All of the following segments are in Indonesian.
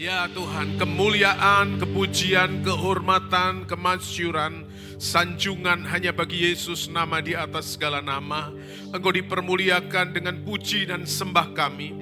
Ya Tuhan, kemuliaan, kepujian, kehormatan, kemasyuran, sanjungan hanya bagi Yesus, nama di atas segala nama. Engkau dipermuliakan dengan puji dan sembah kami.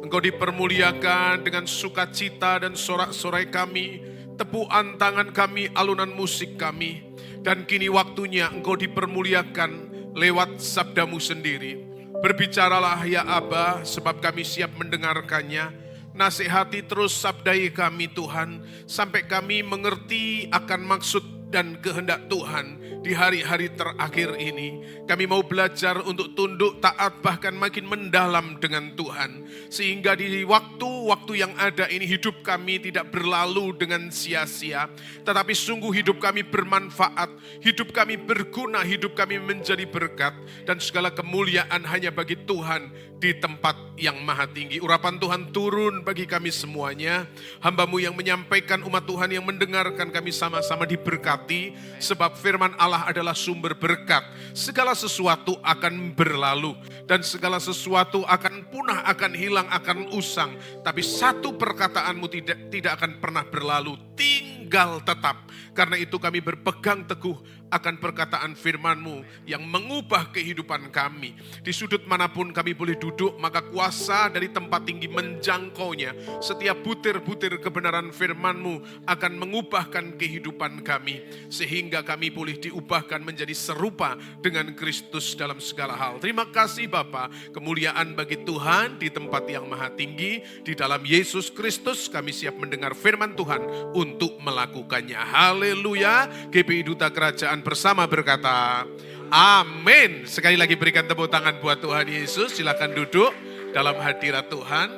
Engkau dipermuliakan dengan sukacita dan sorak-sorai kami, tepukan tangan kami, alunan musik kami. Dan kini waktunya Engkau dipermuliakan lewat sabdamu sendiri. Berbicaralah ya Aba, sebab kami siap mendengarkannya. Nasihati terus sabdai kami Tuhan, sampai kami mengerti akan maksud dan kehendak Tuhan di hari-hari terakhir ini. Kami mau belajar untuk tunduk, taat, bahkan makin mendalam dengan Tuhan. Sehingga di waktu-waktu yang ada ini hidup kami tidak berlalu dengan sia-sia. Tetapi sungguh hidup kami bermanfaat, hidup kami berguna, hidup kami menjadi berkat. Dan segala kemuliaan hanya bagi Tuhan di tempat yang maha tinggi. Urapan Tuhan turun bagi kami semuanya. Hamba-Mu yang menyampaikan, umat Tuhan yang mendengarkan, kami sama-sama diberkati. Sebab firman Allah adalah sumber berkat. Segala sesuatu akan berlalu. Dan segala sesuatu akan punah, akan hilang, akan usang. Tapi satu perkataanmu tidak akan pernah berlalu. Tinggal tetap. Karena itu kami berpegang teguh akan perkataan firman-Mu yang mengubah kehidupan kami. Di sudut manapun kami boleh duduk, maka kuasa dari tempat tinggi menjangkaunya. Setiap butir-butir kebenaran firman-Mu akan mengubahkan kehidupan kami. Sehingga kami boleh diubahkan menjadi serupa dengan Kristus dalam segala hal. Terima kasih Bapa, kemuliaan bagi Tuhan di tempat yang maha tinggi. Di dalam Yesus Kristus kami siap mendengar firman Tuhan untuk melakukannya. Haleluya. GPI Duta Kerajaan bersama berkata, amin. Sekali lagi berikan tepuk tangan buat Tuhan Yesus. Silakan duduk dalam hadirat Tuhan.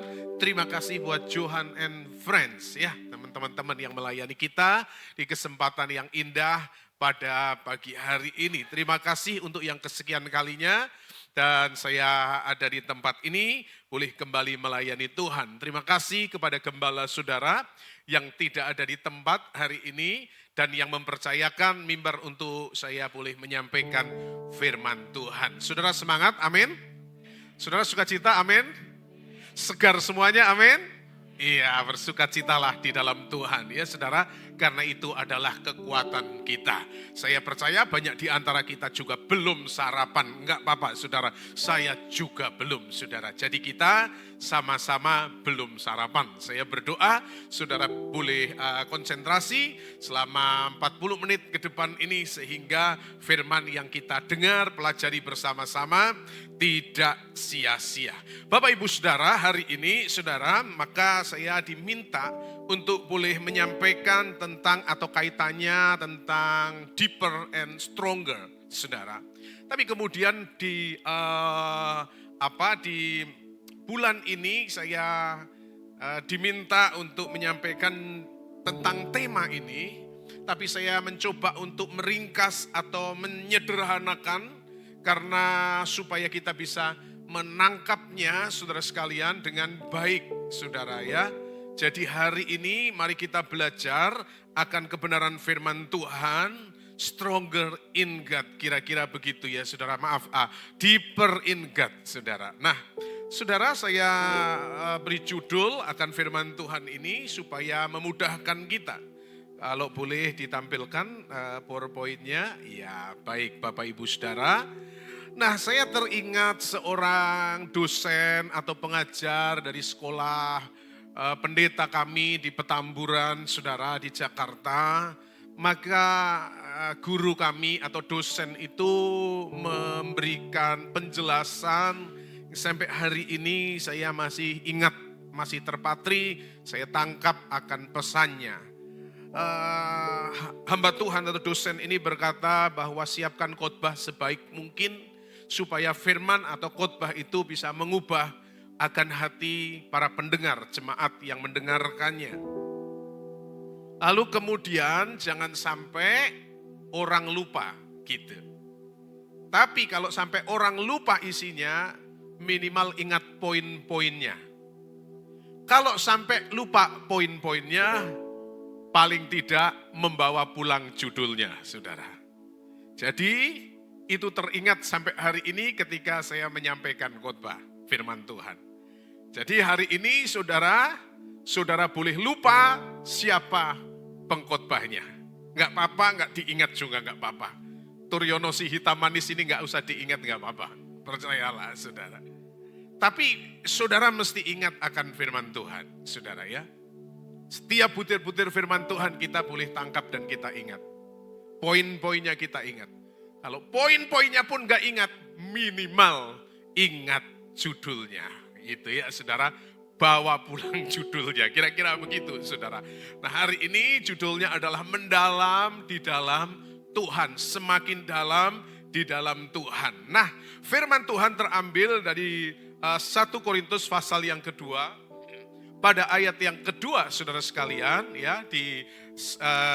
Terima kasih buat Johan and Friends ya, teman-teman yang melayani kita di kesempatan yang indah pada pagi hari ini. Terima kasih untuk yang kesekian kalinya. Dan saya ada di tempat ini, boleh kembali melayani Tuhan. Terima kasih kepada gembala saudara yang tidak ada di tempat hari ini dan yang mempercayakan mimbar untuk saya boleh menyampaikan firman Tuhan. Saudara semangat, amin. Saudara sukacita, amin. Segar semuanya, amin. Iya, bersukacitalah di dalam Tuhan ya saudara, karena itu adalah kekuatan kita. Saya percaya banyak di antara kita juga belum sarapan. Enggak apa-apa saudara, saya juga belum saudara. Jadi kita sama-sama belum sarapan. Saya berdoa saudara boleh konsentrasi selama 40 menit ke depan ini sehingga firman yang kita dengar, pelajari bersama-sama tidak sia-sia. Bapak Ibu Saudara, hari ini Saudara, maka saya diminta untuk boleh menyampaikan tentang atau kaitannya tentang deeper and stronger, Saudara. Tapi kemudian di bulan ini saya diminta untuk menyampaikan tentang tema ini, tapi saya mencoba untuk meringkas atau menyederhanakan karena supaya kita bisa menangkapnya saudara sekalian dengan baik saudara ya. Jadi hari ini mari kita belajar akan kebenaran firman Tuhan, stronger in God, kira-kira begitu ya saudara, deeper in God saudara. Nah saudara, saya beri judul akan firman Tuhan ini supaya memudahkan kita. Kalau boleh ditampilkan PowerPoint-nya, ya baik Bapak Ibu Saudara. Nah saya teringat seorang dosen atau pengajar dari sekolah pendeta kami di Petamburan saudara di Jakarta. Maka guru kami atau dosen itu memberikan penjelasan sampai hari ini saya masih ingat, masih terpatri, saya tangkap akan pesannya. Hamba Tuhan atau dosen ini berkata bahwa siapkan khotbah sebaik mungkin supaya firman atau khotbah itu bisa mengubah akan hati para pendengar, jemaat yang mendengarkannya. Lalu kemudian jangan sampai orang lupa gitu. Tapi kalau sampai orang lupa isinya, minimal ingat poin-poinnya. Kalau sampai lupa poin-poinnya, paling tidak membawa pulang judulnya, saudara. Jadi itu teringat sampai hari ini ketika saya menyampaikan khotbah firman Tuhan. Jadi hari ini saudara, saudara boleh lupa siapa pengkhotbahnya. Nggak apa-apa, nggak diingat juga nggak apa-apa. Turyono si hitam manis ini nggak usah diingat, nggak apa-apa. Percayalah saudara. Tapi saudara mesti ingat akan firman Tuhan, saudara ya. Setiap butir-butir firman Tuhan kita boleh tangkap dan kita ingat. Poin-poinnya kita ingat. Kalau poin-poinnya pun nggak ingat, minimal ingat judulnya. Gitu ya saudara, bawa pulang judulnya. Kira-kira begitu saudara. Nah hari ini judulnya adalah mendalam di dalam Tuhan. Semakin dalam di dalam Tuhan. Nah firman Tuhan terambil dari 1 Korintus pasal yang kedua. Pada ayat yang kedua saudara sekalian ya di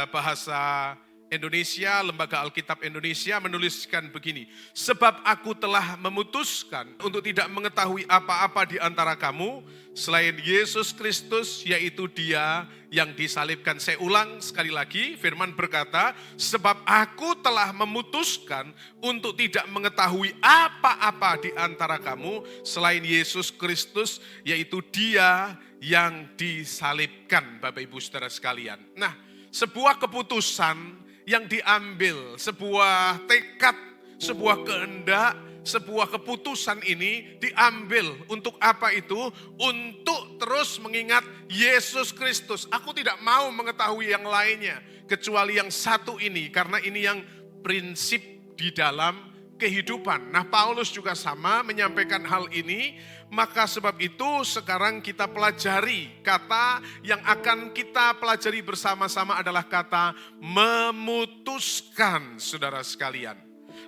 bahasa Indonesia, Lembaga Alkitab Indonesia menuliskan begini. Sebab aku telah memutuskan untuk tidak mengetahui apa-apa di antara kamu selain Yesus Kristus, yaitu Dia yang disalibkan. Saya ulang sekali lagi, firman berkata, sebab aku telah memutuskan untuk tidak mengetahui apa-apa di antara kamu selain Yesus Kristus, yaitu Dia yang disalibkan, Bapak Ibu Saudara sekalian. Nah, sebuah keputusan yang diambil, sebuah tekad, sebuah kehendak, sebuah keputusan ini diambil untuk apa itu? Untuk terus mengingat Yesus Kristus. Aku tidak mau mengetahui yang lainnya kecuali yang satu ini, karena ini yang prinsip di dalam kehidupan. Nah, Paulus juga sama menyampaikan hal ini. Maka sebab itu sekarang kita pelajari kata yang akan kita pelajari bersama-sama adalah kata memutuskan, saudara sekalian.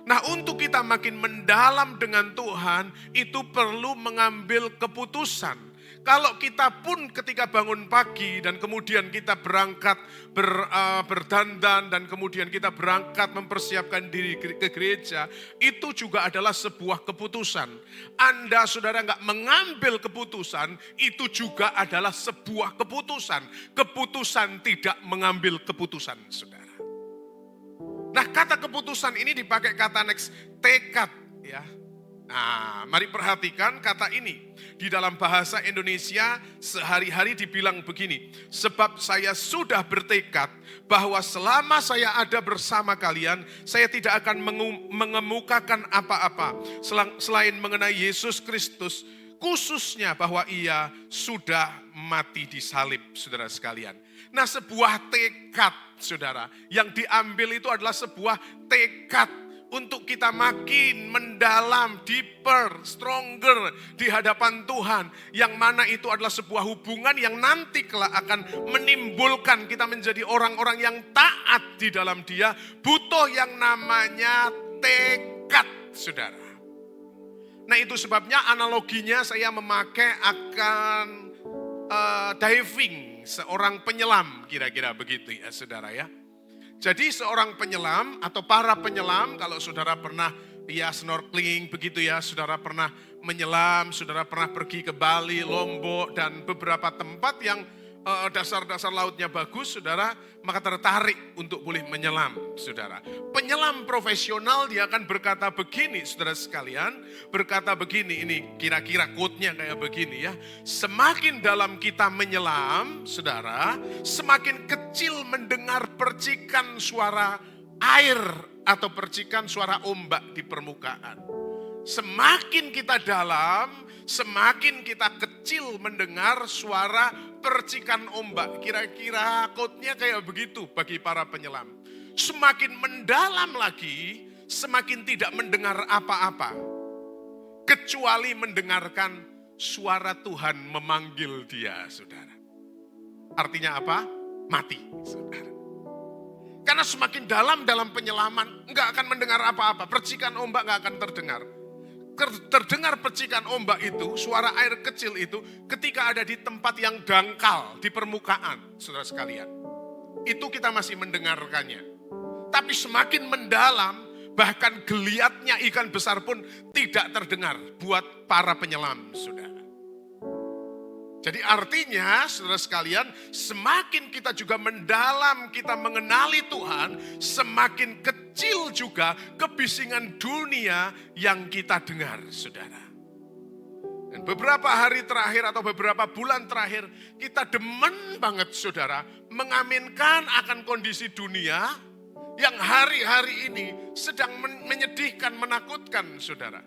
Nah, untuk kita makin mendalam dengan Tuhan itu perlu mengambil keputusan. Kalau kita pun ketika bangun pagi dan kemudian kita berangkat berdandan dan kemudian kita berangkat mempersiapkan diri ke gereja, itu juga adalah sebuah keputusan. Anda saudara nggak mengambil keputusan, itu juga adalah sebuah keputusan. Keputusan tidak mengambil keputusan, saudara. Nah, kata keputusan ini dipakai kata next, tekad ya. Nah, mari perhatikan kata ini. Di dalam bahasa Indonesia sehari-hari dibilang begini. Sebab saya sudah bertekad bahwa selama saya ada bersama kalian, saya tidak akan mengemukakan apa-apa selain mengenai Yesus Kristus, khususnya bahwa Ia sudah mati di salib, saudara sekalian. Nah, sebuah tekad, saudara, yang diambil itu adalah sebuah tekad untuk kita makin mendalam, deeper, stronger di hadapan Tuhan. Yang mana itu adalah sebuah hubungan yang nanti kelak akan menimbulkan kita menjadi orang-orang yang taat di dalam Dia. Butuh yang namanya tekad, saudara. Nah, itu sebabnya analoginya saya memakai akan diving, seorang penyelam, kira-kira begitu ya saudara ya. Jadi seorang penyelam atau para penyelam, kalau saudara pernah ya snorkeling begitu ya, saudara pernah menyelam, saudara pernah pergi ke Bali, Lombok dan beberapa tempat yang dasar-dasar lautnya bagus, saudara, maka tertarik untuk boleh menyelam, saudara. Penyelam profesional dia akan berkata begini, saudara sekalian, berkata begini, ini kira-kira quote-nya kayak begini ya. Semakin dalam kita menyelam, saudara, semakin kecil mendengar percikan suara air atau percikan suara ombak di permukaan. Semakin kita dalam, semakin kita kecil mendengar suara percikan ombak. Kira-kira quote-nya kayak begitu bagi para penyelam. Semakin mendalam lagi, semakin tidak mendengar apa-apa. Kecuali mendengarkan suara Tuhan memanggil dia, saudara. Artinya apa? Mati, saudara. Karena semakin dalam penyelaman, enggak akan mendengar apa-apa. Percikan ombak enggak akan terdengar. Terdengar percikan ombak itu, suara air kecil itu ketika ada di tempat yang dangkal, di permukaan, saudara sekalian. Itu kita masih mendengarkannya. Tapi semakin mendalam, bahkan geliatnya ikan besar pun tidak terdengar buat para penyelam, saudara. Jadi artinya, saudara sekalian, semakin kita juga mendalam, kita mengenali Tuhan, semakin kecil juga kebisingan dunia yang kita dengar, saudara. Dan beberapa hari terakhir atau beberapa bulan terakhir, kita demen banget saudara, mengaminkan akan kondisi dunia yang hari-hari ini sedang menyedihkan, menakutkan saudara.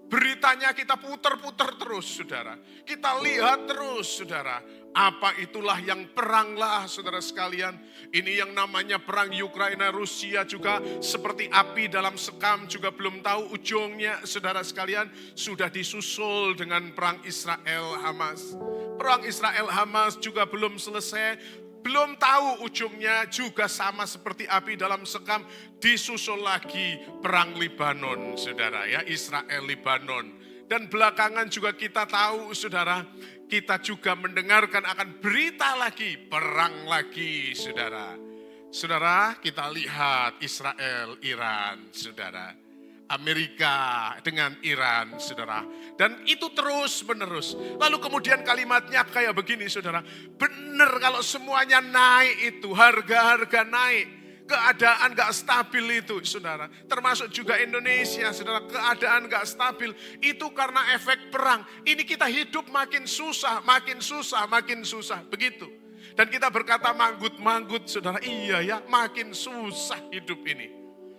Beritanya kita putar-putar terus saudara. Kita lihat terus saudara. Apa itulah yang peranglah saudara sekalian. Ini yang namanya perang Ukraina Rusia juga seperti api dalam sekam, juga belum tahu ujungnya saudara sekalian. Sudah disusul dengan perang Israel Hamas. Perang Israel Hamas juga belum selesai. Belum tahu ujungnya, juga sama seperti api dalam sekam. Disusul lagi perang Libanon saudara ya, Israel Libanon. Dan belakangan juga kita tahu saudara, kita juga mendengarkan akan berita lagi, perang lagi saudara. Saudara, kita lihat Israel, Iran saudara. Amerika dengan Iran saudara. Dan itu terus menerus. Lalu kemudian kalimatnya kayak begini saudara. Benar kalau semuanya naik itu, harga-harga naik. Keadaan gak stabil itu saudara. Termasuk juga Indonesia saudara, keadaan gak stabil. Itu karena efek perang. Ini kita hidup makin susah, makin susah, makin susah. Begitu. Dan kita berkata manggut-manggut saudara. Iya ya, makin susah hidup ini.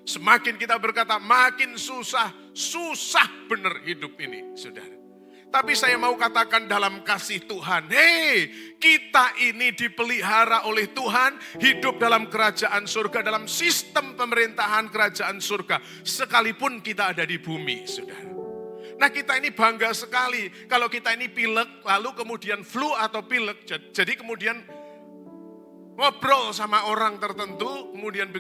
Semakin kita berkata makin susah, susah benar hidup ini saudara. Tapi saya mau katakan dalam kasih Tuhan, hei, kita ini dipelihara oleh Tuhan, hidup dalam kerajaan surga, dalam sistem pemerintahan kerajaan surga, sekalipun kita ada di bumi saudara. Nah kita ini bangga sekali kalau kita ini pilek, lalu kemudian flu atau pilek, jadi kemudian ngobrol sama orang tertentu, kemudian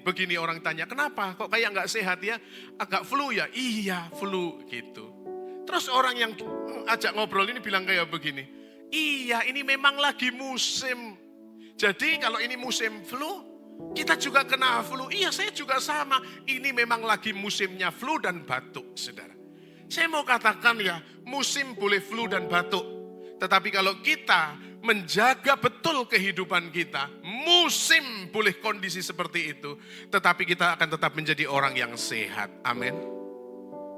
begini orang tanya, kenapa kok kayak nggak sehat ya? Agak flu ya? Iya flu gitu. Terus orang yang ajak ngobrol ini bilang kayak begini, iya ini memang lagi musim. Jadi kalau ini musim flu, kita juga kena flu. Iya saya juga sama, ini memang lagi musimnya flu dan batuk saudara. Saya mau katakan ya, musim boleh flu dan batuk. Tetapi kalau kita menjaga betul kehidupan kita, musim boleh kondisi seperti itu, tetapi kita akan tetap menjadi orang yang sehat. Amin.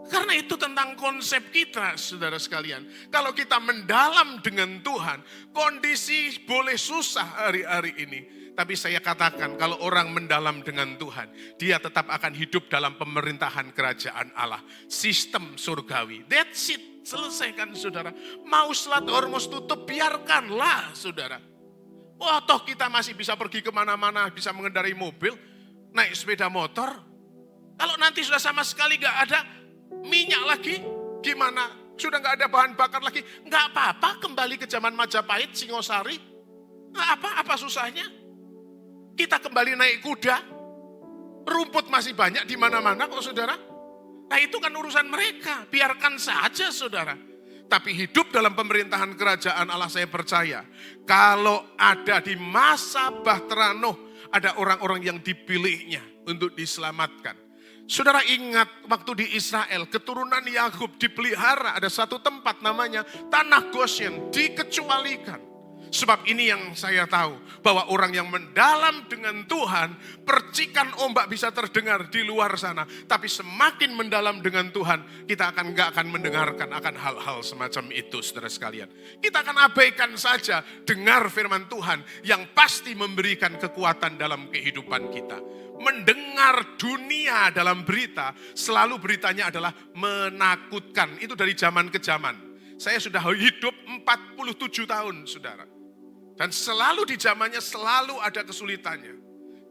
Karena itu tentang konsep kita, saudara sekalian. Kalau kita mendalam dengan Tuhan, kondisi boleh susah hari-hari ini. Tapi saya katakan kalau orang mendalam dengan Tuhan, dia tetap akan hidup dalam pemerintahan kerajaan Allah. Sistem surgawi. That's it. Selesaikan saudara. Mau selat Hormuz tutup, biarkanlah saudara. Wah toh kita masih bisa pergi kemana-mana, bisa mengendarai mobil, naik sepeda motor. Kalau nanti sudah sama sekali gak ada minyak lagi, gimana? Sudah gak ada bahan bakar lagi, gak apa-apa kembali ke zaman Majapahit, Singosari. Gak apa susahnya. Kita kembali naik kuda, rumput masih banyak di mana-mana kok saudara. Nah itu kan urusan mereka, biarkan saja saudara. Tapi hidup dalam pemerintahan kerajaan Allah saya percaya. Kalau ada di masa Bahtera Nuh, ada orang-orang yang dipilihnya untuk diselamatkan. Saudara ingat waktu di Israel, keturunan Yakub dipelihara, ada satu tempat namanya Tanah Goshen, dikecualikan. Sebab ini yang saya tahu, bahwa orang yang mendalam dengan Tuhan, percikan ombak bisa terdengar di luar sana. Tapi semakin mendalam dengan Tuhan, kita gak akan mendengarkan akan hal-hal semacam itu, saudara sekalian. Kita akan abaikan saja dengar firman Tuhan yang pasti memberikan kekuatan dalam kehidupan kita. Mendengar dunia dalam berita, selalu beritanya adalah menakutkan. Itu dari zaman ke zaman. Saya sudah hidup 47 tahun, saudara. Dan selalu di zamannya selalu ada kesulitannya.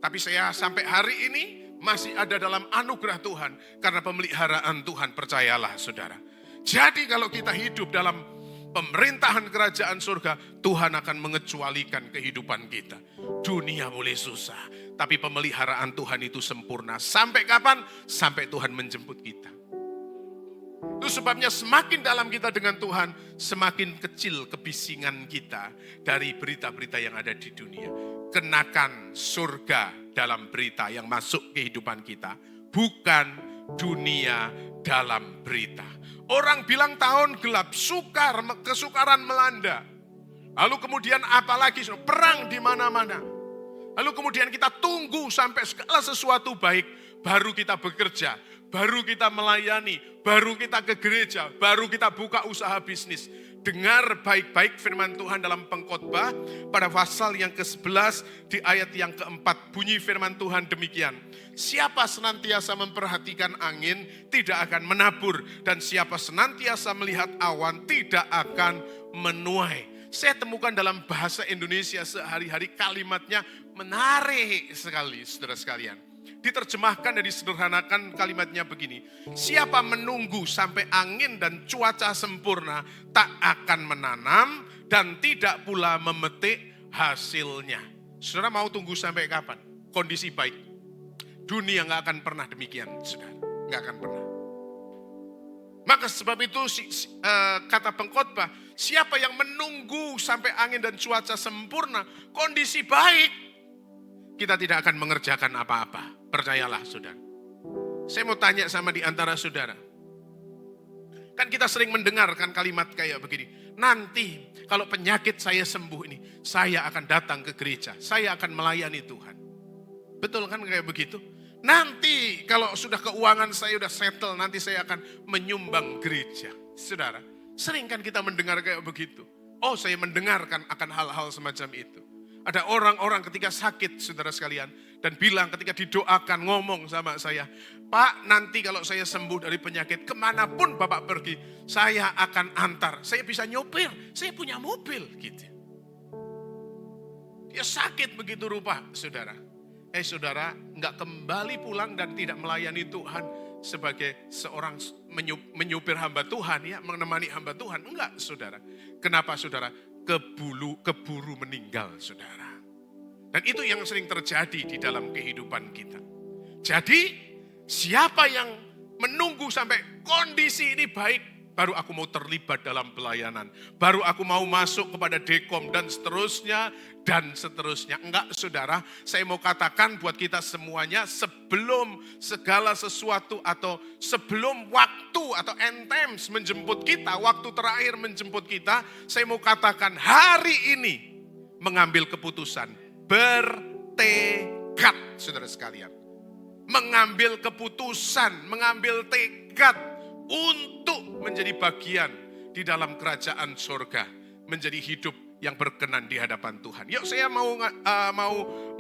Tapi saya sampai hari ini masih ada dalam anugerah Tuhan. Karena pemeliharaan Tuhan, percayalah saudara. Jadi kalau kita hidup dalam pemerintahan kerajaan surga, Tuhan akan mengecualikan kehidupan kita. Dunia boleh susah, tapi pemeliharaan Tuhan itu sempurna. Sampai kapan? Sampai Tuhan menjemput kita. Itu sebabnya semakin dalam kita dengan Tuhan, semakin kecil kebisingan kita dari berita-berita yang ada di dunia. Kenakan surga dalam berita yang masuk kehidupan kita, bukan dunia dalam berita. Orang bilang tahun gelap, kesukaran melanda. Lalu kemudian apalagi perang di mana-mana. Lalu kemudian kita tunggu sampai segala sesuatu baik, baru kita bekerja, baru kita melayani, baru kita ke gereja, baru kita buka usaha bisnis. Dengar baik-baik firman Tuhan dalam Pengkhotbah pada pasal yang ke-11 di ayat yang ke-4. Bunyi firman Tuhan demikian. Siapa senantiasa memperhatikan angin tidak akan menabur. Dan siapa senantiasa melihat awan tidak akan menuai. Saya temukan dalam bahasa Indonesia sehari-hari kalimatnya menarik sekali, saudara sekalian. Diterjemahkan dan disederhanakan kalimatnya begini. Siapa menunggu sampai angin dan cuaca sempurna tak akan menanam dan tidak pula memetik hasilnya. Saudara mau tunggu sampai kapan? Kondisi baik. Dunia gak akan pernah demikian, saudara. Gak akan pernah. Maka sebab itu kata Pengkhotbah, siapa yang menunggu sampai angin dan cuaca sempurna, kondisi baik, kita tidak akan mengerjakan apa-apa. Percayalah saudara. Saya mau tanya sama di antara saudara. Kan kita sering mendengarkan kalimat kayak begini. Nanti kalau penyakit saya sembuh ini, saya akan datang ke gereja. Saya akan melayani Tuhan. Betul kan kayak begitu? Nanti kalau sudah keuangan saya sudah settle, nanti saya akan menyumbang gereja. Saudara, sering kan kita mendengar kayak begitu. Oh, saya mendengarkan akan hal-hal semacam itu. Ada orang-orang ketika sakit, saudara sekalian, dan bilang ketika didoakan, ngomong sama saya, Pak, nanti kalau saya sembuh dari penyakit, kemanapun Bapak pergi, saya akan antar. Saya bisa nyopir, saya punya mobil. Gitu. Dia sakit begitu rupa, saudara. Saudara, nggak kembali pulang dan tidak melayani Tuhan sebagai seorang menyupir hamba Tuhan, ya, menemani hamba Tuhan. Enggak, saudara. Kenapa, saudara? Keburu meninggal, saudara. Dan itu yang sering terjadi di dalam kehidupan kita. Jadi, siapa yang menunggu sampai kondisi ini baik, baru aku mau terlibat dalam pelayanan. Baru aku mau masuk kepada dekom dan seterusnya, dan seterusnya. Enggak, saudara, saya mau katakan buat kita semuanya, sebelum segala sesuatu atau sebelum waktu atau end times menjemput kita, waktu terakhir menjemput kita, saya mau katakan hari ini mengambil keputusan, bertekad, saudara sekalian. Mengambil keputusan, mengambil tekad untuk menjadi bagian di dalam kerajaan surga, menjadi hidup yang berkenan di hadapan Tuhan. Yuk, saya mau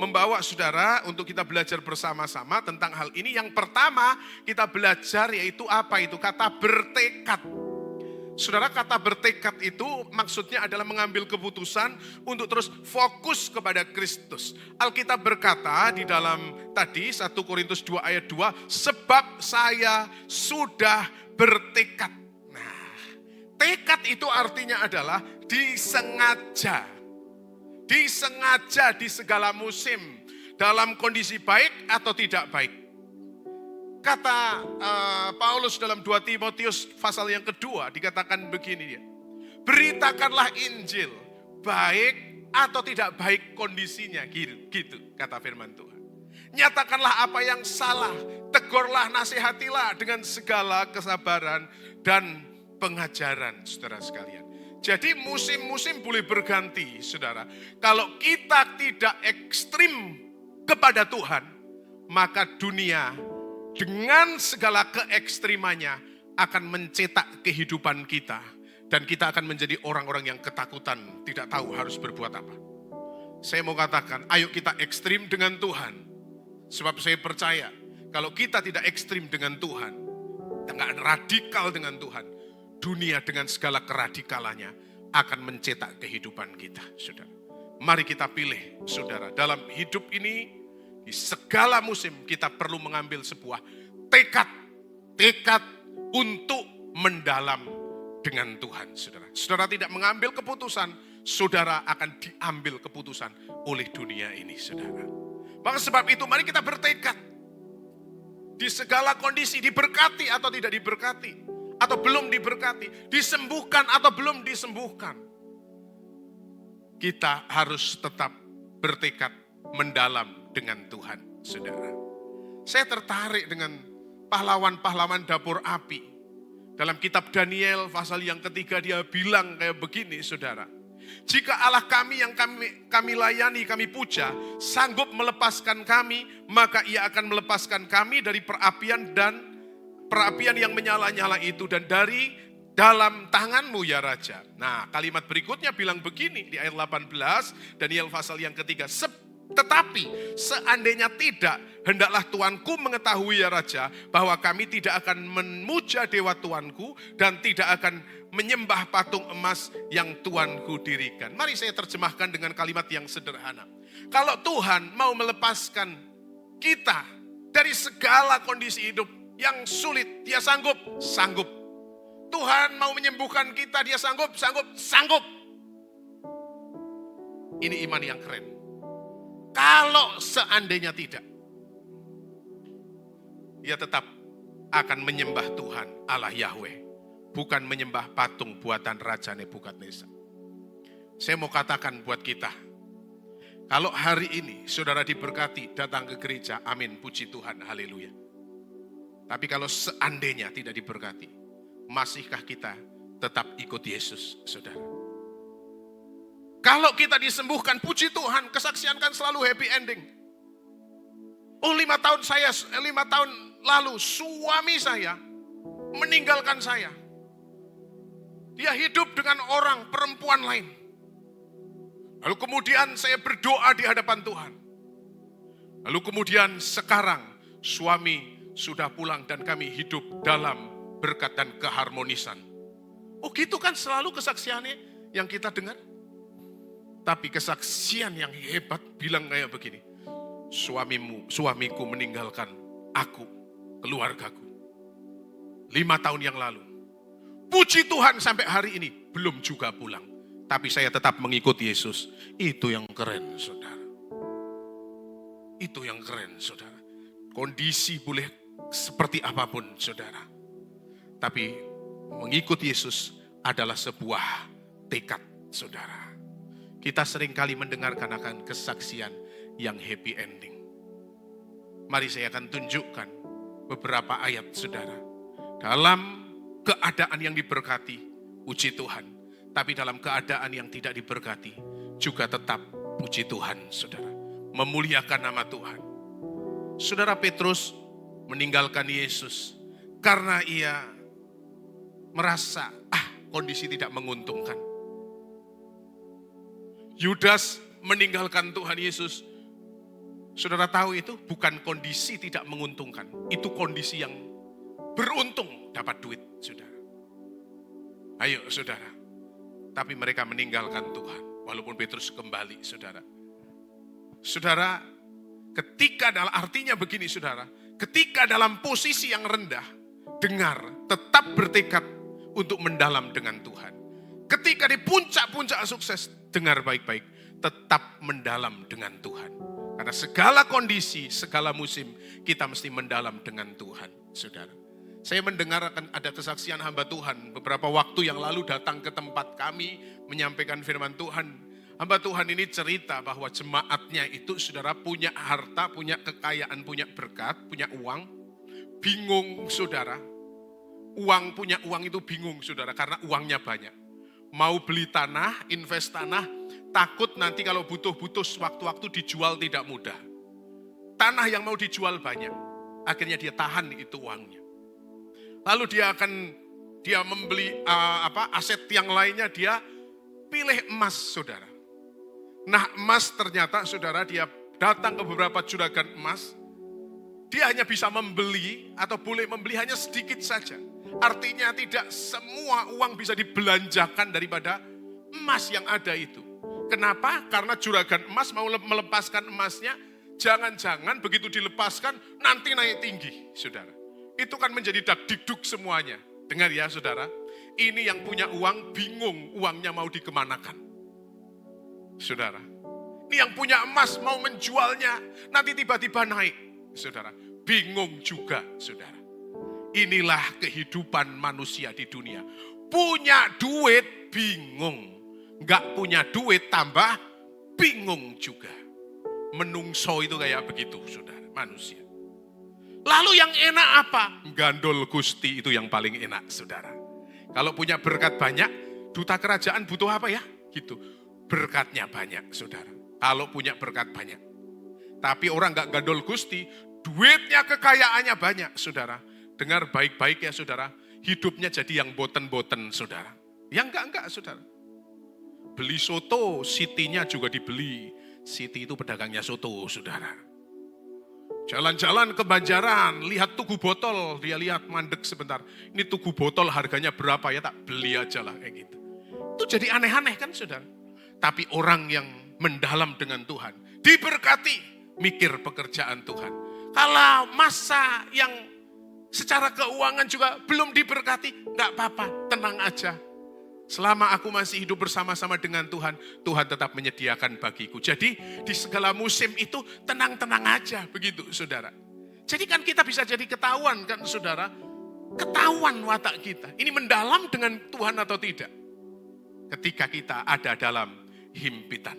membawa saudara untuk kita belajar bersama-sama tentang hal ini. Yang pertama kita belajar yaitu apa itu? Kata bertekad. Saudara, kata bertekad itu maksudnya adalah mengambil keputusan untuk terus fokus kepada Kristus. Alkitab berkata di dalam tadi 1 Korintus 2 ayat 2, sebab saya sudah bertekad. Tekad itu artinya adalah disengaja di segala musim, dalam kondisi baik atau tidak baik. Kata Paulus dalam 2 Timotius pasal yang kedua dikatakan begini dia. Beritakanlah Injil, baik atau tidak baik kondisinya, gitu kata firman Tuhan. Nyatakanlah apa yang salah, tegurlah, nasihatilah dengan segala kesabaran dan pengajaran, saudara sekalian. Jadi musim-musim boleh berganti, saudara. Kalau kita tidak ekstrim kepada Tuhan, maka dunia dengan segala keekstrimannya akan mencetak kehidupan kita. Dan kita akan menjadi orang-orang yang ketakutan, tidak tahu harus berbuat apa. Saya mau katakan, ayo kita ekstrim dengan Tuhan. Sebab saya percaya, kalau kita tidak ekstrim dengan Tuhan, tidak radikal dengan Tuhan, dunia dengan segala keradikalannya akan mencetak kehidupan kita, saudara. Mari kita pilih, saudara. Dalam hidup ini, di segala musim kita perlu mengambil sebuah tekad untuk mendalam dengan Tuhan, saudara. Saudara tidak mengambil keputusan, saudara akan diambil keputusan oleh dunia ini, saudara. Maka sebab itu mari kita bertekad. Di segala kondisi, diberkati atau tidak diberkati, atau belum diberkati, disembuhkan atau belum disembuhkan, kita harus tetap bertekad mendalam dengan Tuhan, saudara. Saya tertarik dengan pahlawan-pahlawan dapur api. Dalam kitab Daniel pasal yang ketiga dia bilang kayak begini, saudara. Jika Allah kami yang kami layani, kami puja, sanggup melepaskan kami, maka ia akan melepaskan kami dari perapian dan perapian yang menyala-nyala itu dan dari dalam tanganmu ya Raja. Nah, kalimat berikutnya bilang begini di ayat 18 Daniel pasal yang ketiga. Tetapi seandainya tidak, hendaklah Tuanku mengetahui ya Raja, bahwa kami tidak akan memuja dewa Tuanku dan tidak akan menyembah patung emas yang Tuanku dirikan. Mari saya terjemahkan dengan kalimat yang sederhana. Kalau Tuhan mau melepaskan kita dari segala kondisi hidup yang sulit, Dia sanggup. Tuhan mau menyembuhkan kita, Dia sanggup. Ini iman yang keren. Kalau seandainya tidak, ia tetap akan menyembah Tuhan Allah Yahweh, bukan menyembah patung buatan Raja Nebukadnezar. Saya mau katakan buat kita, kalau hari ini saudara diberkati datang ke gereja, amin, puji Tuhan, haleluya. Tapi kalau seandainya tidak diberkati, masihkah kita tetap ikut Yesus, saudara? Kalau kita disembuhkan, puji Tuhan, kesaksian kan selalu happy ending. 5 tahun lalu suami saya meninggalkan saya. Dia hidup dengan orang perempuan lain. Lalu kemudian saya berdoa di hadapan Tuhan. Lalu kemudian sekarang suami sudah pulang dan kami hidup dalam berkat dan keharmonisan. Oh gitu kan selalu kesaksiannya yang kita dengar. Tapi kesaksian yang hebat bilang kayak begini. Suamiku meninggalkan aku, keluargaku. 5 tahun yang lalu. Puji Tuhan sampai hari ini belum juga pulang. Tapi saya tetap mengikuti Yesus. Itu yang keren, saudara. Itu yang keren, saudara. Kondisi boleh seperti apapun, saudara. Tapi mengikuti Yesus adalah sebuah tekad, saudara. Kita seringkali mendengarkan akan kesaksian yang happy ending. Mari saya akan tunjukkan beberapa ayat, saudara. Dalam keadaan yang diberkati, puji Tuhan. Tapi dalam keadaan yang tidak diberkati, juga tetap puji Tuhan, saudara. Memuliakan nama Tuhan. Saudara Petrus meninggalkan Yesus karena ia merasa, kondisi tidak menguntungkan. Yudas meninggalkan Tuhan Yesus. Saudara tahu itu bukan kondisi tidak menguntungkan. Itu kondisi yang beruntung dapat duit, saudara. Ayo, saudara. Tapi mereka meninggalkan Tuhan. Walaupun Petrus kembali, saudara. Saudara, artinya begini, saudara. Ketika dalam posisi yang rendah, dengar, tetap bertekad untuk mendalam dengan Tuhan. Ketika di puncak-puncak sukses, dengar baik-baik, tetap mendalam dengan Tuhan. Karena segala kondisi, segala musim, kita mesti mendalam dengan Tuhan, saudara. Saya mendengarkan ada kesaksian hamba Tuhan, beberapa waktu yang lalu datang ke tempat kami, menyampaikan firman Tuhan. Hamba Tuhan ini cerita bahwa jemaatnya itu, saudara, punya harta, punya kekayaan, punya berkat, punya uang. Bingung, saudara. Punya uang itu bingung, saudara, karena uangnya banyak. Mau beli tanah, invest tanah, takut nanti kalau butuh-butuh sewaktu-waktu dijual tidak mudah. Tanah yang mau dijual banyak, akhirnya dia tahan itu uangnya. Lalu dia membeli aset yang lainnya, dia pilih emas, saudara. Nah, emas ternyata, saudara, dia datang ke beberapa juragan emas, dia hanya bisa membeli atau boleh membeli hanya sedikit saja. Artinya tidak semua uang bisa dibelanjakan daripada emas yang ada itu. Kenapa? Karena juragan emas mau melepaskan emasnya, jangan-jangan begitu dilepaskan nanti naik tinggi, saudara. Itu kan menjadi dakdikduk semuanya. Dengar ya, saudara. Ini yang punya uang bingung uangnya mau dikemanakan. Saudara. Ini yang punya emas mau menjualnya, nanti tiba-tiba naik. Saudara. Bingung juga, saudara. Inilah kehidupan manusia di dunia. Punya duit, bingung. Enggak punya duit, tambah bingung juga. Menungso itu kayak begitu, saudara, manusia. Lalu yang enak apa? Gandol Gusti itu yang paling enak, saudara. Kalau punya berkat banyak, duta kerajaan butuh apa ya? Gitu. Berkatnya banyak, saudara. Kalau punya berkat banyak. Tapi orang enggak gandol Gusti, duitnya, kekayaannya banyak, saudara. dengar baik-baik ya saudara, hidupnya jadi yang boten-boten saudara. Yang enggak saudara. Beli soto, Siti-nya juga dibeli. Siti itu pedagangnya soto saudara. Jalan-jalan ke Banjaran, lihat tugu botol, dia lihat mandek sebentar. Ini tugu botol harganya berapa ya, tak beli aja lah kayak gitu. Itu jadi aneh-aneh kan saudara. Tapi orang yang mendalam dengan Tuhan, diberkati, mikir pekerjaan Tuhan. Kalau masa yang secara keuangan juga belum diberkati, enggak apa-apa, tenang aja. Selama aku masih hidup bersama-sama dengan Tuhan, Tuhan tetap menyediakan bagiku. Jadi di segala musim itu tenang-tenang aja begitu saudara. Jadi kan kita bisa jadi ketahuan kan saudara. Ketahuan watak kita. Ini mendalam dengan Tuhan atau tidak. Ketika kita ada dalam himpitan.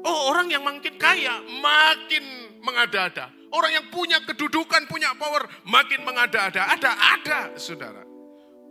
Oh, orang yang makin kaya makin mengada-ada. Orang yang punya kedudukan, punya power makin mengada-ada. Ada saudara.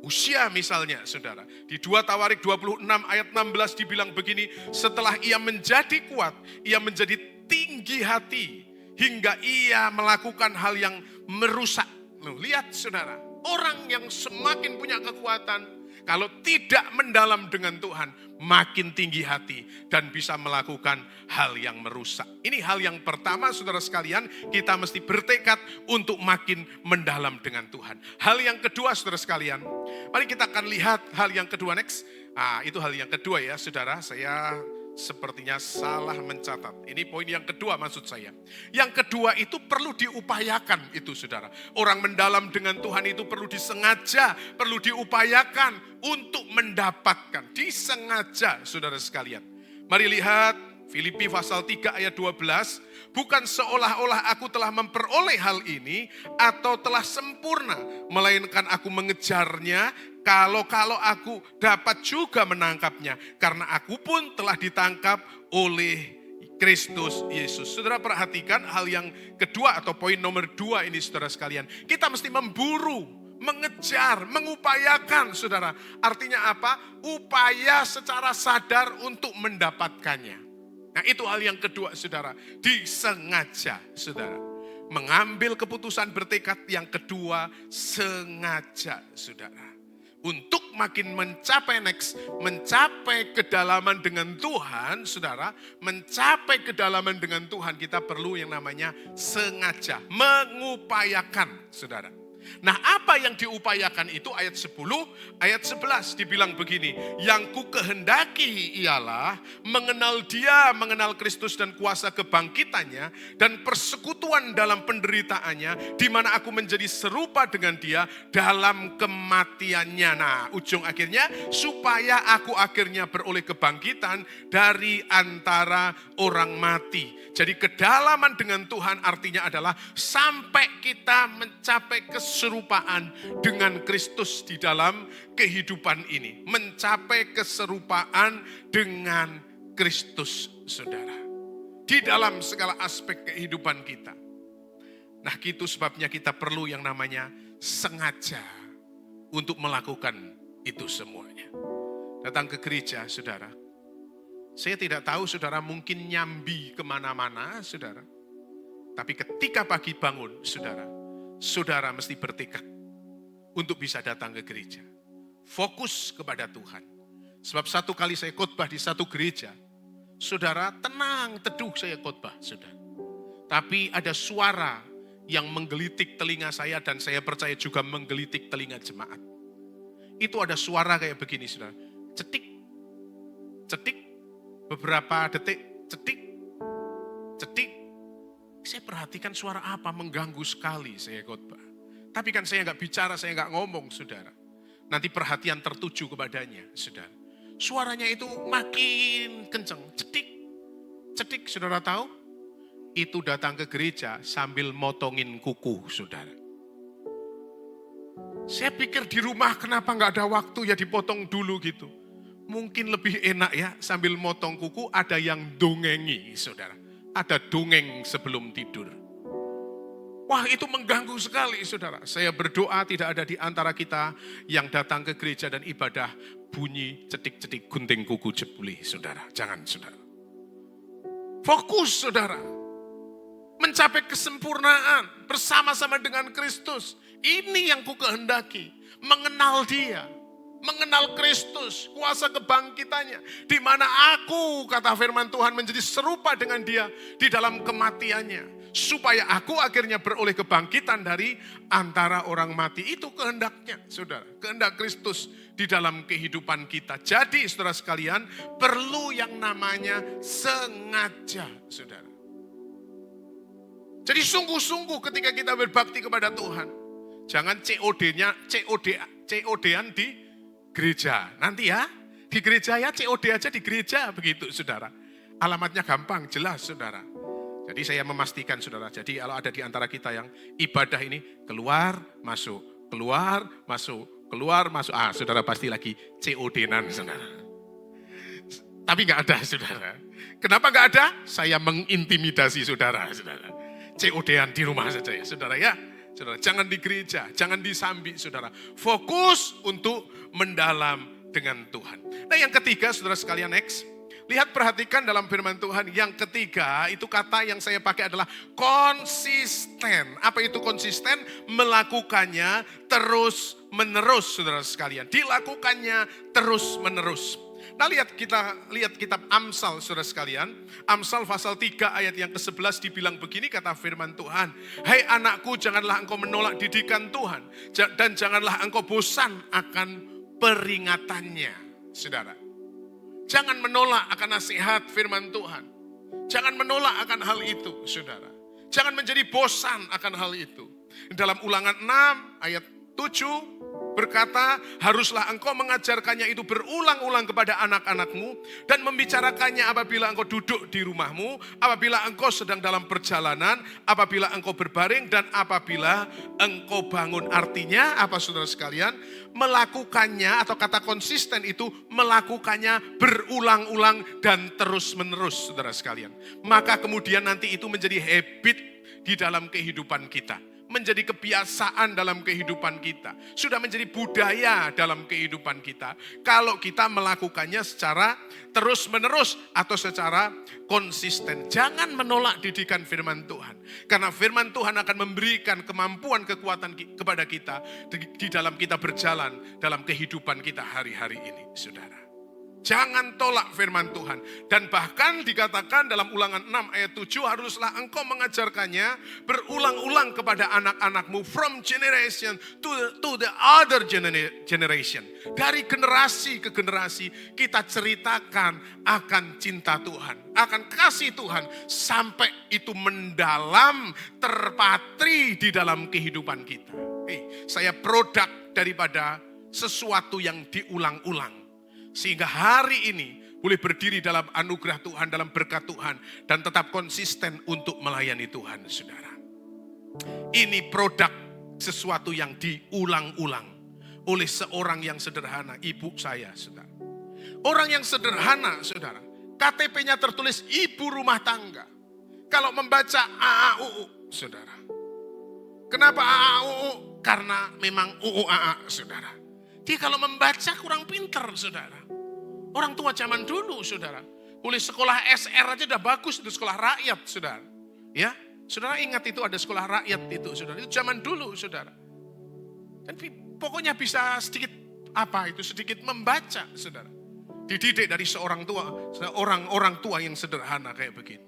Usia misalnya saudara, di 2 Tawarik 26 ayat 16 dibilang begini, setelah ia menjadi kuat, ia menjadi tinggi hati, hingga ia melakukan hal yang merusak. Lihat saudara, orang yang semakin punya kekuatan, kalau tidak mendalam dengan Tuhan, makin tinggi hati dan bisa melakukan hal yang merusak. Ini hal yang pertama saudara sekalian, kita mesti bertekad untuk makin mendalam dengan Tuhan. Hal yang kedua saudara sekalian, mari kita akan lihat hal yang kedua next. Itu hal yang kedua ya saudara, saya sepertinya salah mencatat. Ini poin yang kedua maksud saya. Yang kedua itu perlu diupayakan itu saudara. Orang mendalam dengan Tuhan itu perlu disengaja, perlu diupayakan untuk mendapatkan. Disengaja saudara sekalian. Mari lihat Filipi pasal 3 ayat 12. Bukan seolah-olah aku telah memperoleh hal ini atau telah sempurna. Melainkan aku mengejarnya kalau aku dapat juga menangkapnya. Karena aku pun telah ditangkap oleh Kristus Yesus. Saudara perhatikan hal yang kedua atau poin nomor 2 ini saudara sekalian. Kita mesti memburu, mengejar, mengupayakan saudara. Artinya apa? Upaya secara sadar untuk mendapatkannya. Nah itu hal yang kedua saudara, disengaja saudara. Mengambil keputusan bertekad yang kedua, sengaja saudara. Untuk makin mencapai next, mencapai kedalaman dengan Tuhan saudara. Mencapai kedalaman dengan Tuhan kita perlu yang namanya sengaja, mengupayakan saudara. Nah apa yang diupayakan itu ayat 10, ayat 11 dibilang begini. Yang ku kehendaki ialah mengenal dia, mengenal Kristus dan kuasa kebangkitannya dan persekutuan dalam penderitaannya, di mana aku menjadi serupa dengan dia dalam kematiannya. Nah ujung akhirnya supaya aku akhirnya beroleh kebangkitan dari antara orang mati. Jadi kedalaman dengan Tuhan artinya adalah sampai kita mencapai keserupaan dengan Kristus di dalam kehidupan ini. Mencapai keserupaan dengan Kristus, saudara. Di dalam segala aspek kehidupan kita. Nah itu sebabnya kita perlu yang namanya sengaja untuk melakukan itu semuanya. Datang ke gereja, saudara. Saya tidak tahu saudara mungkin nyambi kemana-mana saudara. Tapi ketika pagi bangun saudara mesti bertekad untuk bisa datang ke gereja. Fokus kepada Tuhan. Sebab satu kali saya khotbah di satu gereja. Saudara tenang teduh saya khotbah saudara. Tapi ada suara yang menggelitik telinga saya dan saya percaya juga menggelitik telinga jemaat. Itu ada suara kayak begini saudara. Cetik, cetik. Beberapa detik, cetik. Saya perhatikan suara apa mengganggu sekali saya khotbah. Tapi kan saya nggak bicara, saya nggak ngomong, saudara. Nanti perhatian tertuju kepadanya, saudara. Suaranya itu makin kenceng, cetik, saudara tahu? Itu datang ke gereja sambil motongin kuku, saudara. Saya pikir di rumah kenapa nggak ada waktu ya dipotong dulu gitu. Mungkin lebih enak ya sambil motong kuku ada yang dongengi saudara. Ada dongeng sebelum tidur. Wah itu mengganggu sekali saudara. Saya berdoa tidak ada di antara kita yang datang ke gereja dan ibadah bunyi cetik-cetik gunting kuku jebuli saudara. Jangan saudara. Fokus saudara. Mencapai kesempurnaan bersama-sama dengan Kristus. Ini yang ku kehendaki, mengenal Dia, mengenal Kristus, kuasa kebangkitannya. Di mana aku, kata firman Tuhan, menjadi serupa dengan Dia di dalam kematiannya. Supaya aku akhirnya beroleh kebangkitan dari antara orang mati. Itu kehendaknya, saudara. Kehendak Kristus di dalam kehidupan kita. Jadi saudara sekalian, perlu yang namanya sengaja, saudara. Jadi sungguh-sungguh ketika kita berbakti kepada Tuhan. Jangan COD-an di gereja. Nanti ya, di gereja ya COD aja di gereja begitu saudara. Alamatnya gampang, jelas saudara. Jadi saya memastikan saudara, jadi kalau ada di antara kita yang ibadah ini keluar, masuk, keluar, masuk, keluar, masuk. Saudara pasti lagi COD-nan saudara. Tapi gak ada saudara. Kenapa gak ada? Saya mengintimidasi saudara. COD-an di rumah saja ya saudara ya. Saudara, jangan di gereja, jangan disambi saudara. Fokus untuk mendalam dengan Tuhan. Nah yang ketiga saudara sekalian next. Lihat perhatikan dalam firman Tuhan. Yang ketiga itu kata yang saya pakai adalah konsisten. Apa itu konsisten? Melakukannya terus menerus saudara sekalian. Dilakukannya terus menerus. Nah lihat kitab Amsal saudara sekalian. Amsal pasal 3 ayat yang ke-11 dibilang begini kata firman Tuhan. Hai anakku, janganlah engkau menolak didikan Tuhan. Dan janganlah engkau bosan akan peringatannya. Saudara. Jangan menolak akan nasihat firman Tuhan. Jangan menolak akan hal itu saudara. Jangan menjadi bosan akan hal itu. Dalam Ulangan 6 ayat 7 berkata, haruslah engkau mengajarkannya itu berulang-ulang kepada anak-anakmu dan membicarakannya apabila engkau duduk di rumahmu, apabila engkau sedang dalam perjalanan, apabila engkau berbaring dan apabila engkau bangun. Artinya apa saudara sekalian? Melakukannya atau kata konsisten itu melakukannya berulang-ulang dan terus-menerus saudara sekalian. Maka kemudian nanti itu menjadi habit di dalam kehidupan kita. Menjadi kebiasaan dalam kehidupan kita. Sudah menjadi budaya dalam kehidupan kita. Kalau kita melakukannya secara terus-menerus atau secara konsisten. Jangan menolak didikan firman Tuhan. Karena firman Tuhan akan memberikan kemampuan, kekuatan kepada kita di dalam kita berjalan dalam kehidupan kita hari-hari ini, saudara. Jangan tolak firman Tuhan. Dan bahkan dikatakan dalam Ulangan 6 ayat 7, haruslah engkau mengajarkannya berulang-ulang kepada anak-anakmu from generation to the other generation. Dari generasi ke generasi kita ceritakan akan cinta Tuhan, akan kasih Tuhan sampai itu mendalam, terpatri di dalam kehidupan kita. Saya produk daripada sesuatu yang diulang-ulang. Sehingga hari ini boleh berdiri dalam anugerah Tuhan, dalam berkat Tuhan. Dan tetap konsisten untuk melayani Tuhan, saudara. Ini produk sesuatu yang diulang-ulang oleh seorang yang sederhana, ibu saya, saudara. Orang yang sederhana, saudara. KTP-nya tertulis ibu rumah tangga. Kalau membaca AAUU, saudara. Kenapa AAUU? Karena memang UUAA, saudara. Dia kalau membaca kurang pintar, saudara. Orang tua zaman dulu, saudara. Boleh sekolah SR aja udah bagus, itu sekolah rakyat, saudara. Ya, saudara ingat itu ada sekolah rakyat itu, saudara. Itu zaman dulu, saudara. Dan pokoknya bisa sedikit sedikit membaca, saudara. Dididik dari seorang tua yang sederhana kayak begini.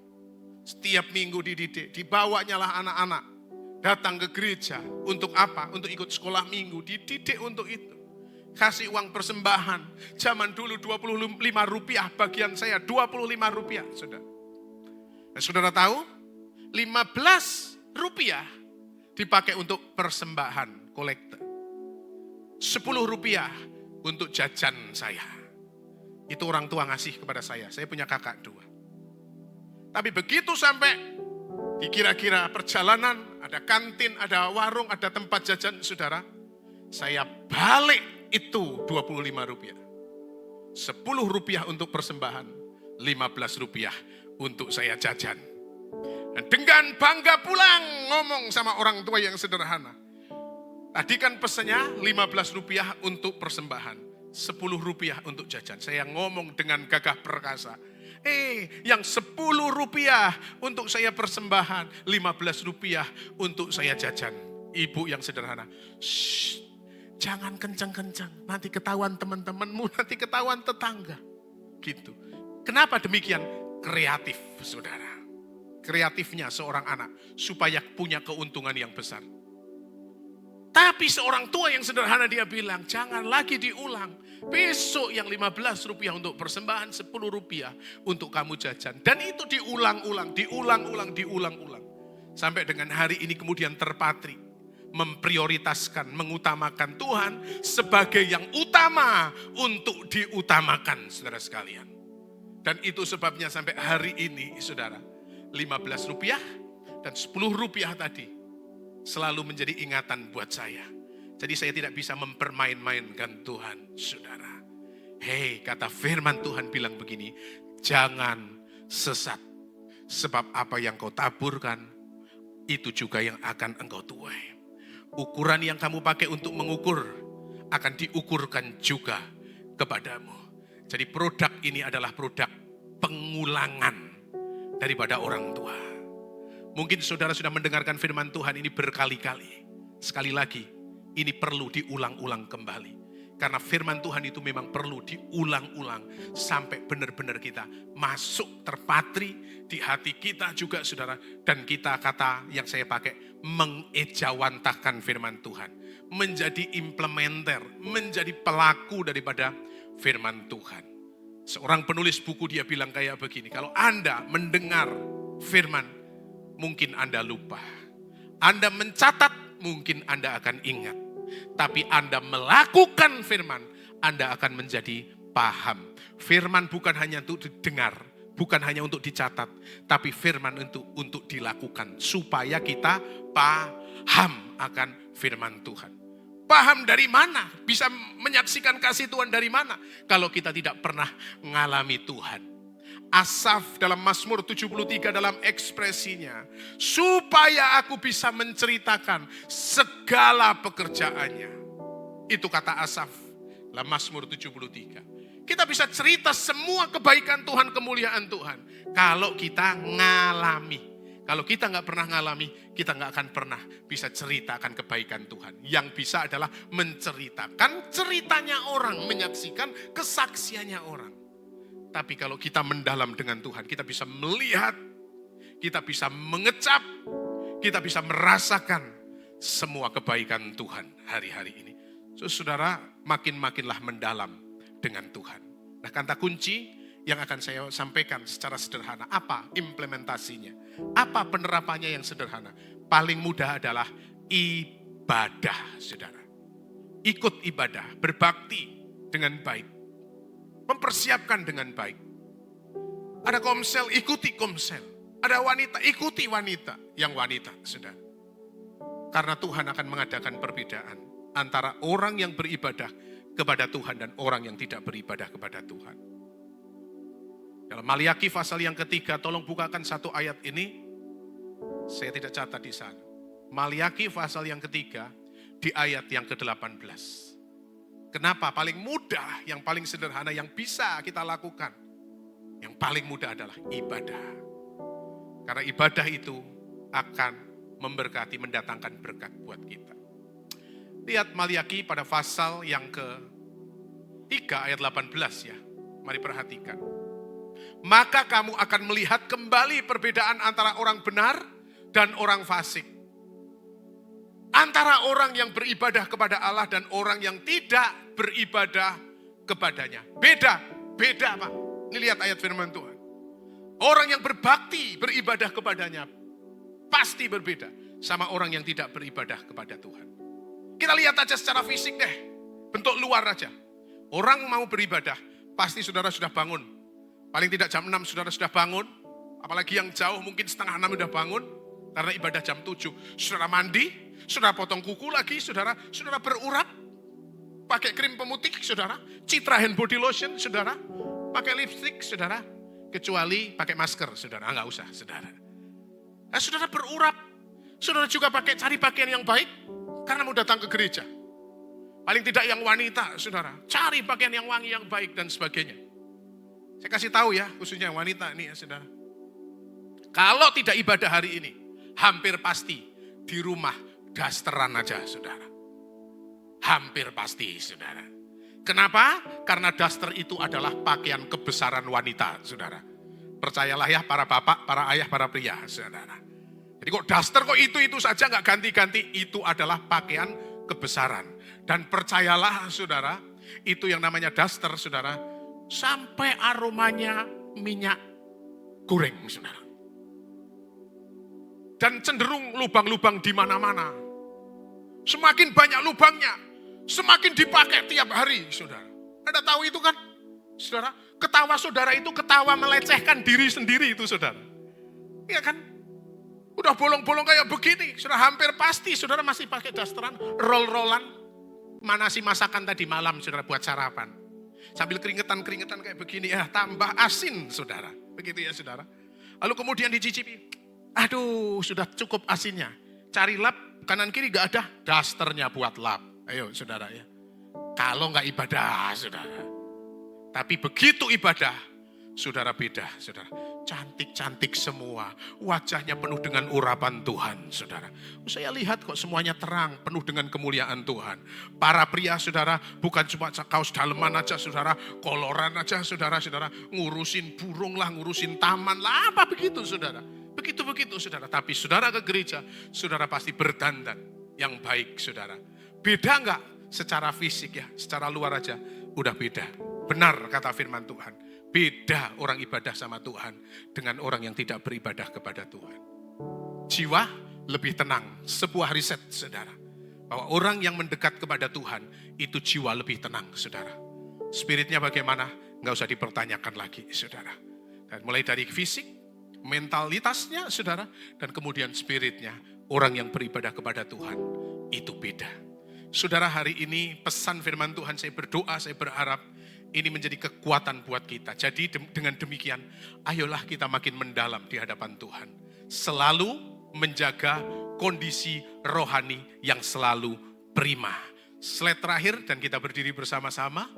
Setiap minggu dididik, dibawanya lah anak-anak datang ke gereja untuk apa? Untuk ikut sekolah minggu, dididik untuk itu. Kasih uang persembahan. Zaman dulu 25 rupiah bagian saya. 25 rupiah. Saudara. Dan saudara tahu? 15 rupiah dipakai untuk persembahan kolektor. 10 rupiah untuk jajan saya. Itu orang tua ngasih kepada saya. Saya punya kakak 2. Tapi begitu sampai di kira-kira perjalanan. Ada kantin, ada warung, ada tempat jajan saudara. Saya balik itu 25 rupiah. 10 rupiah untuk persembahan. 15 rupiah untuk saya jajan. Dan dengan bangga pulang ngomong sama orang tua yang sederhana. Tadi kan pesannya 15 rupiah untuk persembahan. 10 rupiah untuk jajan. Saya ngomong dengan gagah perkasa. Yang 10 rupiah untuk saya persembahan. 15 rupiah untuk saya jajan. ibu yang sederhana. Shh, jangan kencang-kencang, nanti ketahuan teman-temanmu, nanti ketahuan tetangga. Gitu. Kenapa demikian? Kreatif, saudara. Kreatifnya seorang anak supaya punya keuntungan yang besar. Tapi seorang tua yang sederhana dia bilang, jangan lagi diulang. Besok yang 15 rupiah untuk persembahan, 10 rupiah untuk kamu jajan. Dan itu diulang-ulang. Sampai dengan hari ini kemudian terpatri. Memprioritaskan, mengutamakan Tuhan sebagai yang utama untuk diutamakan, saudara sekalian. Dan itu sebabnya sampai hari ini, saudara, 15 rupiah dan 10 rupiah tadi selalu menjadi ingatan buat saya. Jadi saya tidak bisa mempermain-mainkan Tuhan, saudara. Hei, kata firman Tuhan bilang begini, jangan sesat. Sebab apa yang kau taburkan, itu juga yang akan engkau tuai. Ukuran yang kamu pakai untuk mengukur, akan diukurkan juga kepadamu. Jadi produk ini adalah produk pengulangan daripada orang tua. Mungkin saudara sudah mendengarkan firman Tuhan ini berkali-kali. Sekali lagi, ini perlu diulang-ulang kembali. Karena firman Tuhan itu memang perlu diulang-ulang sampai benar-benar kita masuk terpatri di hati kita juga, saudara. Dan kita, kata yang saya pakai, mengejawantahkan firman Tuhan. Menjadi implementer, menjadi pelaku daripada firman Tuhan. Seorang penulis buku dia bilang kayak begini, kalau Anda mendengar firman, mungkin Anda lupa. Anda mencatat, mungkin Anda akan ingat. Tapi Anda melakukan firman, Anda akan menjadi paham. Firman bukan hanya untuk didengar, bukan hanya untuk dicatat, tapi firman untuk dilakukan. Supaya kita paham akan firman Tuhan. Paham dari mana? Bisa menyaksikan kasih Tuhan dari mana? Kalau kita tidak pernah mengalami Tuhan. Asaf dalam Mazmur 73 dalam ekspresinya, supaya aku bisa menceritakan segala pekerjaannya. Itu kata Asaf dalam Mazmur 73. Kita bisa cerita semua kebaikan Tuhan, kemuliaan Tuhan. Kalau kita ngalami. Kalau kita nggak pernah ngalami, kita nggak akan pernah bisa ceritakan kebaikan Tuhan. Yang bisa adalah menceritakan ceritanya orang, menyaksikan kesaksiannya orang. Tapi kalau kita mendalam dengan Tuhan, kita bisa melihat, kita bisa mengecap, kita bisa merasakan semua kebaikan Tuhan hari-hari ini. So, saudara, makin-makinlah mendalam dengan Tuhan. Nah, kata kunci yang akan saya sampaikan secara sederhana, apa implementasinya? Apa penerapannya yang sederhana? Paling mudah adalah ibadah, saudara. Ikut ibadah, berbakti dengan baik. Mempersiapkan dengan baik. Ada komsel, ikuti komsel. Ada wanita, ikuti wanita. Yang wanita, saudara. Karena Tuhan akan mengadakan perbedaan antara orang yang beribadah kepada Tuhan dan orang yang tidak beribadah kepada Tuhan. Dalam Maliaki pasal yang ketiga, tolong bukakan satu ayat ini. Saya tidak catat di sana. Maliaki pasal yang ketiga, di ayat yang ke-18. Kenapa? Paling mudah, yang paling sederhana, yang bisa kita lakukan. Yang paling mudah adalah ibadah. Karena ibadah itu akan memberkati, mendatangkan berkat buat kita. Lihat Maliaki pada pasal yang ke-3 ayat 18 ya. Mari perhatikan. Maka kamu akan melihat kembali perbedaan antara orang benar dan orang fasik. Antara orang yang beribadah kepada Allah dan orang yang tidak beribadah kepadanya. Beda Pak. Ini lihat ayat firman Tuhan. Orang yang berbakti, beribadah kepadanya, pasti berbeda sama orang yang tidak beribadah kepada Tuhan. Kita lihat aja secara fisik deh, bentuk luar aja. Orang mau beribadah, pasti saudara sudah bangun. Paling tidak jam 6 saudara sudah bangun, apalagi yang jauh mungkin setengah 6 sudah bangun, karena ibadah jam 7. Saudara mandi, saudara potong kuku lagi, saudara berurat, pakai krim pemutih, saudara, citra hand body lotion, saudara, pakai lipstick, saudara, kecuali pakai masker, saudara, enggak usah, saudara. Nah, saudara berurat, saudara juga cari pakaian yang baik, karena mau datang ke gereja. Paling tidak yang wanita, saudara, cari pakaian yang wangi, yang baik, dan sebagainya. Saya kasih tahu ya, khususnya yang wanita nih ya, saudara. Kalau tidak ibadah hari ini, hampir pasti di rumah dasteran aja, saudara. Hampir pasti, saudara. Kenapa? Karena daster itu adalah pakaian kebesaran wanita, saudara. Percayalah ya para bapak, para ayah, para pria, saudara. Jadi kok daster kok itu saja nggak ganti-ganti, itu adalah pakaian kebesaran. Dan percayalah saudara, itu yang namanya daster, saudara, sampai aromanya minyak goreng, saudara. Dan cenderung lubang-lubang di mana-mana. Semakin banyak lubangnya, semakin dipakai tiap hari, saudara. Anda tahu itu kan, saudara? Ketawa saudara itu ketawa melecehkan diri sendiri itu, saudara. Iya kan? Udah bolong-bolong kayak begini, sudah hampir pasti saudara masih pakai dasteran, roll-rollan. Mana sih masakan tadi malam, saudara, buat sarapan. Sambil keringetan-keringetan kayak begini, ya tambah asin, saudara. Begitu ya, saudara. Lalu kemudian dicicipi. Aduh, sudah cukup asinnya. Cari lap, kanan kiri gak ada, dasternya buat lap. Ayo, saudara ya. Kalau gak ibadah, saudara. Tapi begitu ibadah, saudara beda, saudara. Cantik-cantik semua. Wajahnya penuh dengan urapan Tuhan, saudara. Saya lihat kok semuanya terang, penuh dengan kemuliaan Tuhan. Para pria, saudara, bukan cuma kaos daleman aja, saudara. Koloran aja, saudara-saudara. Ngurusin burung lah, ngurusin taman lah. Apa begitu, saudara? Begitu-begitu, saudara. Tapi saudara ke gereja, saudara pasti berdandan yang baik, saudara. Beda enggak secara fisik ya, secara luar aja. Udah beda. Benar kata firman Tuhan. Beda orang ibadah sama Tuhan dengan orang yang tidak beribadah kepada Tuhan. Jiwa lebih tenang. Sebuah riset, saudara. Bahwa orang yang mendekat kepada Tuhan, itu jiwa lebih tenang, saudara. Spiritnya bagaimana? Nggak usah dipertanyakan lagi, saudara. Dan mulai dari fisik, mentalitasnya, saudara. Dan kemudian spiritnya, orang yang beribadah kepada Tuhan, itu beda. Saudara, hari ini pesan firman Tuhan, saya berdoa, saya berharap, ini menjadi kekuatan buat kita. Jadi dengan demikian, ayolah kita makin mendalam di hadapan Tuhan. Selalu menjaga kondisi rohani yang selalu prima. Slide terakhir dan kita berdiri bersama-sama.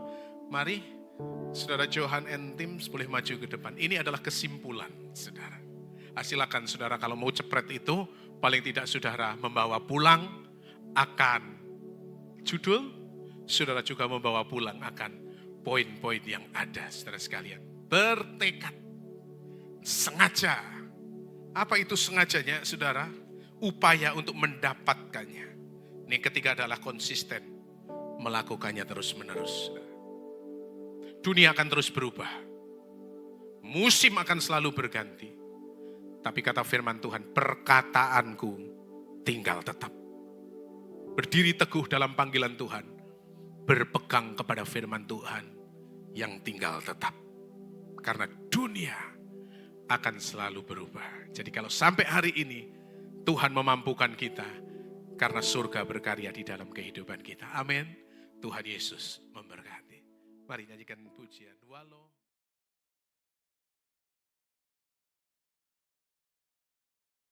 Mari, saudara Johan and Tim boleh maju ke depan. Ini adalah kesimpulan, saudara. Silakan saudara kalau mau cepret itu, paling tidak saudara membawa pulang akan judul, saudara juga membawa pulang akan poin-poin yang ada, saudara sekalian. Bertekad. Sengaja. Apa itu sengajanya, saudara? Upaya untuk mendapatkannya. Ini ketiga adalah konsisten. Melakukannya terus-menerus. Dunia akan terus berubah. Musim akan selalu berganti. Tapi kata firman Tuhan, perkataanku tinggal tetap. Berdiri teguh dalam panggilan Tuhan. Berpegang kepada firman Tuhan yang tinggal tetap. Karena dunia akan selalu berubah. Jadi kalau sampai hari ini Tuhan memampukan kita, karena surga berkarya di dalam kehidupan kita. Amin. Tuhan Yesus memberkati. Mari nyanyikan pujian. Walau